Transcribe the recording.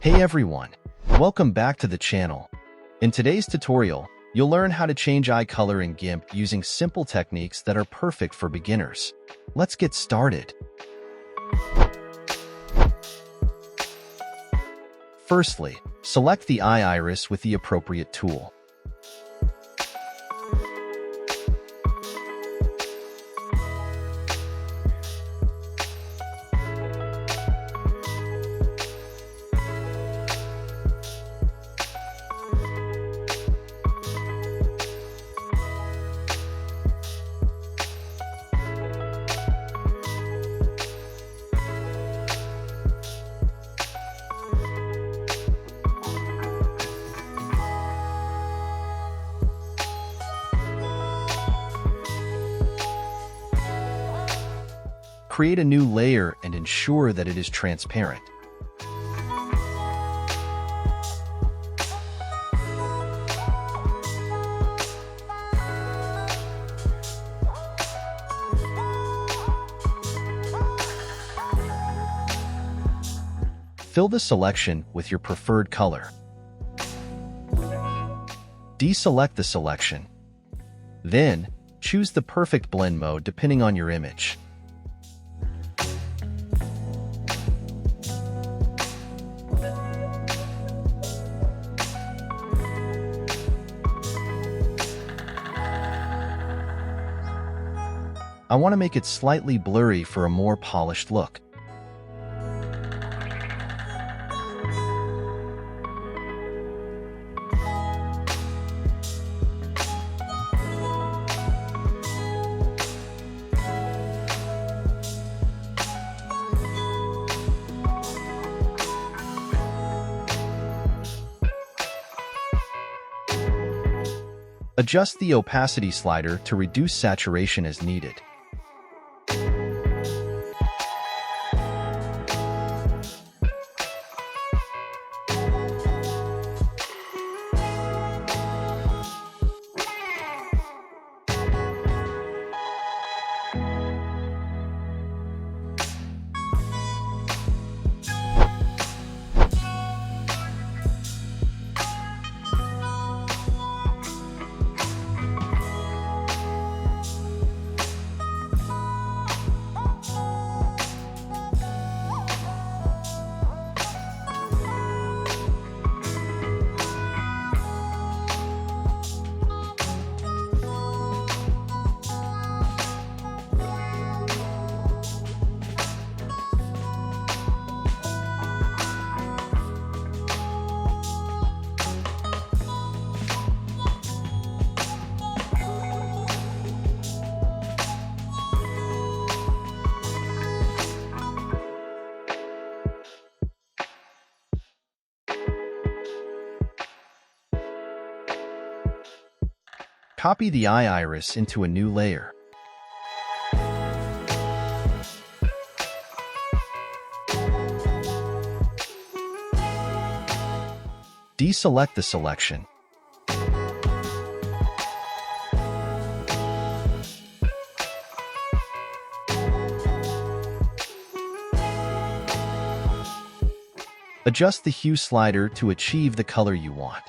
Hey everyone, welcome back to the channel. In today's tutorial, you'll learn how to change eye color in GIMP using simple techniques that are perfect for beginners. Let's get started. Firstly, select the eye iris with the appropriate tool. Create a new layer and ensure that it is transparent. Fill the selection with your preferred color. Deselect the selection. Then, choose the perfect blend mode depending on your image. I want to make it slightly blurry for a more polished look. Adjust the opacity slider to reduce saturation as needed. Copy the eye iris into a new layer. Deselect the selection. Adjust the hue slider to achieve the color you want.